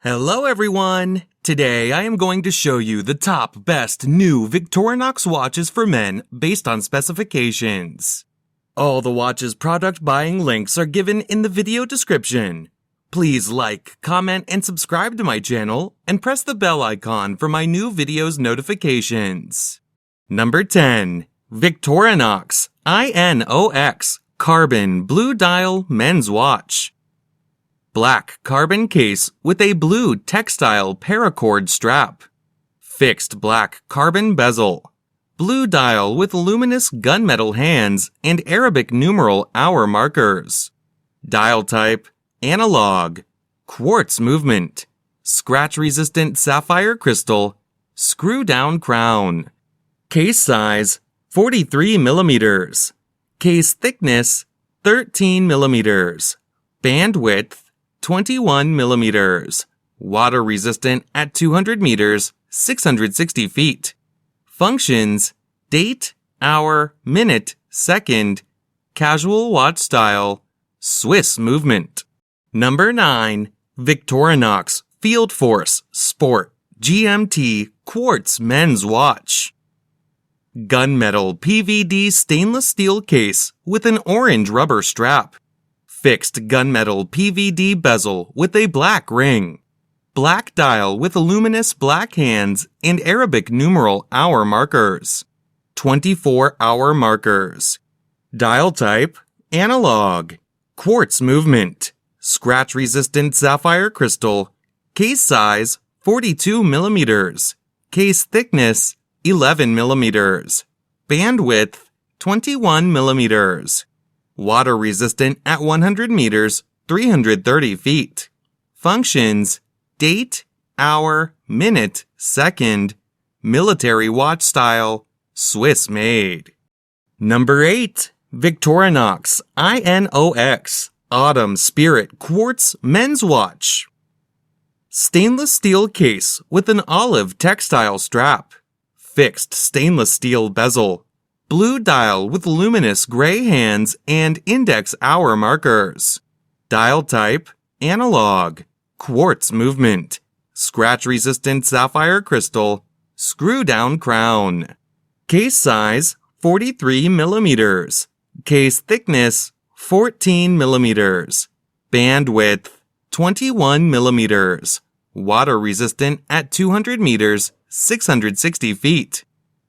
Hello everyone! Today I am going to show you the top best new Victorinox watches for men based on specifications. All the watches product buying links are given in the video description. Please like, comment, and subscribe to my channel and press the bell icon for my new videos notifications. Number 10. Victorinox I.N.O.X. Carbon Blue Dial Men's Watch. Black carbon case with a blue textile paracord strap. Fixed black carbon bezel. Blue dial with luminous gunmetal hands and Arabic numeral hour markers. Dial type, analog. Quartz movement. Scratch-resistant sapphire crystal. Screw-down crown. Case size, 43 millimeters. Case thickness, 13 millimeters. Band width, 21 millimeters. Water resistant at 200 meters, 660 feet. Functions, date, hour, minute, second. Casual watch style, Swiss movement. Number 9. Victorinox FieldForce Sport GMT Quartz Men's Watch. Gunmetal PVD stainless steel case with an orange rubber strap. Fixed gunmetal PVD bezel with a black ring. Black dial with luminous black hands and Arabic numeral hour markers. 24-hour markers. Dial type, analog. Quartz movement. Scratch-resistant sapphire crystal. Case size, 42 millimeters. Case thickness, 11 millimeters. Band width, 21 millimeters. Water resistant at 100 meters, 330 feet. Functions, date, hour, minute, second. Military watch style, Swiss made. Number 8. Victorinox I.N.O.X. Autumn Spirit Quartz Men's Watch. Stainless steel case with an olive textile strap. Fixed stainless steel bezel. Blue dial with luminous gray hands and index hour markers. Dial type, analog. Quartz movement. Scratch-resistant sapphire crystal. Screw-down crown. Case size, 43 millimeters. Case thickness, 14 millimeters. Band width, 21 millimeters. Water resistant at 200 meters, 660 feet.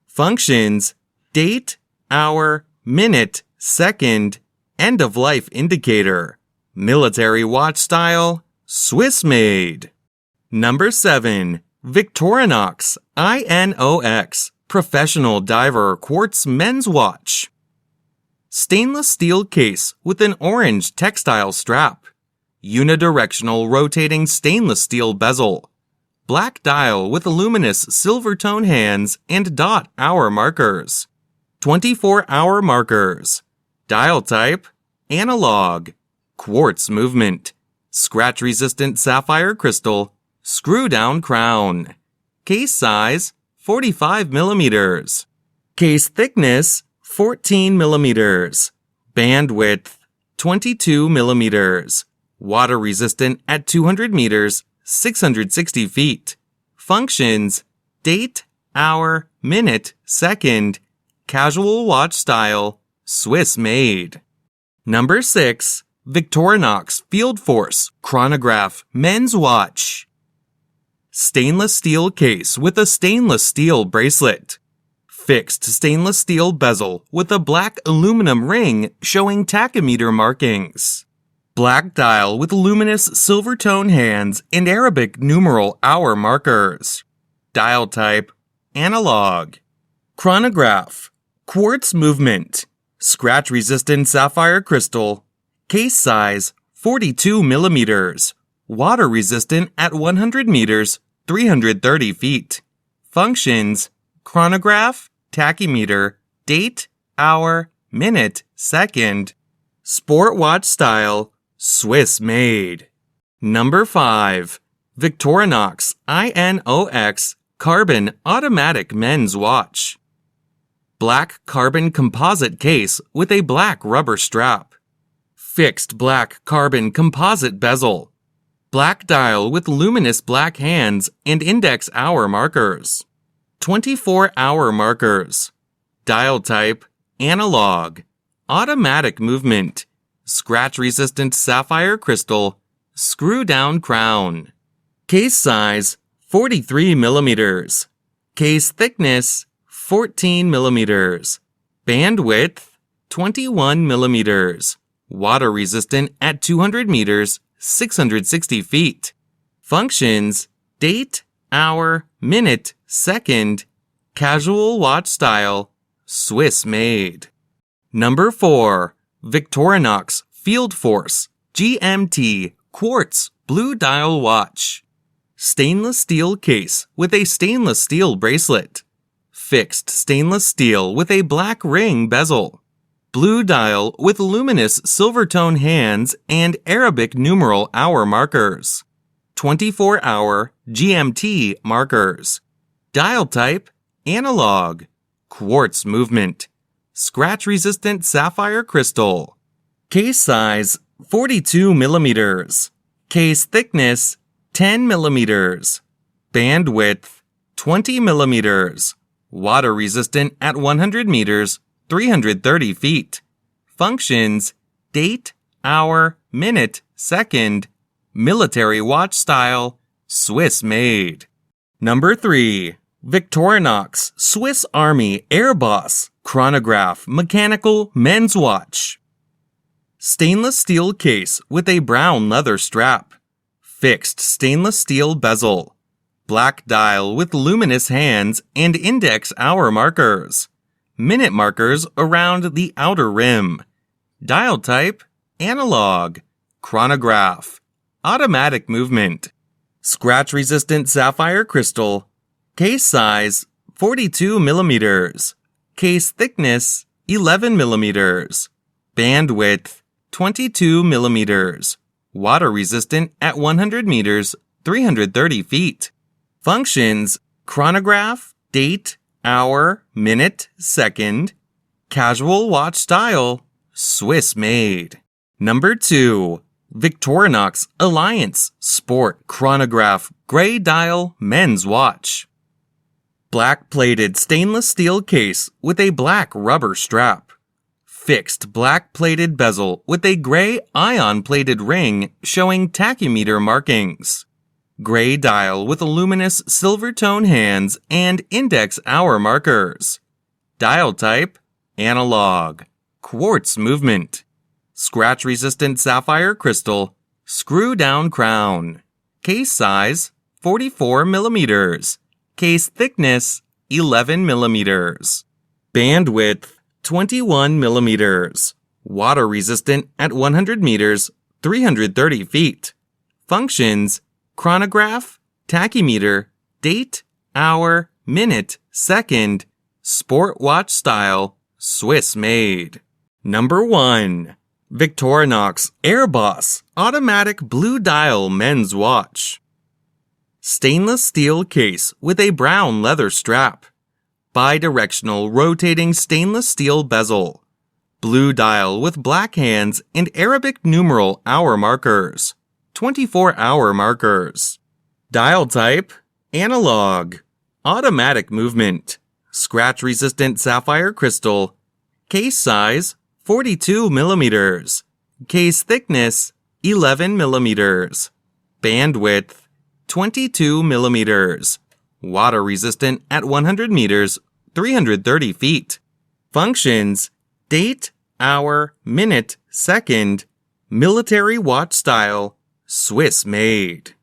Functions, date, hour, minute, second, end-of-life indicator. Military watch style, Swiss made. Number 7. Victorinox I.N.O.X. Professional Diver Quartz Men's Watch. Stainless steel case with an orange textile strap. Unidirectional rotating stainless steel bezel. Black dial with luminous silver tone hands and dot hour markers. 24-hour markers. Dial type, analog. Quartz movement. Scratch-resistant sapphire crystal. Screw-down crown. Case size, 45 millimeters. Case thickness, 14 millimeters. Band width, 22 millimeters. Water resistant at 200 meters, 660 feet. Functions, date, hour, minute, second. Casual watch style, Swiss made. Number 6. Victorinox FieldForce Chronograph Men's Watch. Stainless steel case with a stainless steel bracelet. Fixed stainless steel bezel with a black aluminum ring showing tachymeter markings. Black dial with luminous silver tone hands and Arabic numeral hour markers. Dial type, analog. Chronograph. Quartz movement. Scratch-resistant sapphire crystal. Case size, 42 millimeters. Water resistant at 100 meters, 330 feet. Functions, chronograph, tachymeter, date, hour, minute, second. Sport watch style, Swiss made. Number 5. Victorinox I.N.O.X. Carbon Automatic Men's Watch. Black carbon composite case with a black rubber strap. Fixed black carbon composite bezel. Black dial with luminous black hands and index hour markers. 24-hour markers. Dial type, analog. Automatic movement. Scratch-resistant sapphire crystal. Screw-down crown. Case size, 43 millimeters. Case thickness, 14 millimeters. Bandwidth, 21 millimeters. Water resistant at 200 meters, 660 feet. Functions, date, hour, minute, second. Casual watch style, Swiss made. Number 4. Victorinox FieldForce GMT Quartz Blue Dial Watch. Stainless steel case with a stainless steel bracelet. Fixed stainless steel with a black ring bezel. Blue dial with luminous silver tone hands and Arabic numeral hour markers. 24-hour GMT markers. Dial type, analog. Quartz movement. Scratch-resistant sapphire crystal. Case size, 42 millimeters. Case thickness, 10 millimeters. Bandwidth, 20 millimeters. Water resistant at 100 meters, 330 feet. Functions, date, hour, minute, second. Military watch style, Swiss made. Number 3. Victorinox Swiss Army AirBoss Chronograph Mechanical Men's Watch. Stainless steel case with a brown leather strap. Fixed stainless steel bezel. Black dial with luminous hands and index hour markers. Minute markers around the outer rim. Dial type, analog. Chronograph. Automatic movement. Scratch-resistant sapphire crystal. Case size, 42 millimeters. Case thickness, 11 millimeters. Bandwidth, 22 millimeters. Water resistant at 100 meters, 330 feet. Functions, chronograph, date, hour, minute, second. Casual watch style, Swiss made. Number 2. Victorinox Alliance Sport Chronograph Gray Dial Men's Watch. Black-plated stainless steel case with a black rubber strap. Fixed black-plated bezel with a gray ion-plated ring showing tachymeter markings. Gray dial with luminous silver tone hands and index hour markers. Dial type, analog. Quartz movement. Scratch-resistant sapphire crystal. Screw-down crown. Case size, 44 millimeters. Case thickness, 11 millimeters. Bandwidth, 21 millimeters. Water resistant at 100 meters, 330 feet. Functions, chronograph, tachymeter, date, hour, minute, second. Sport watch style, Swiss made. Number 1. Victorinox AirBoss Automatic Blue Dial Men's Watch. Stainless steel case with a brown leather strap. Bidirectional rotating stainless steel bezel. Blue dial with black hands and Arabic numeral hour markers. 24-hour markers. Dial type, analog. Automatic movement. Scratch-resistant sapphire crystal. Case size, 42 millimeters. Case thickness, 11 millimeters. Bandwidth, 22 millimeters. Water resistant at 100 meters, 330 feet. Functions, date, hour, minute, second. Military watch style, Swiss made.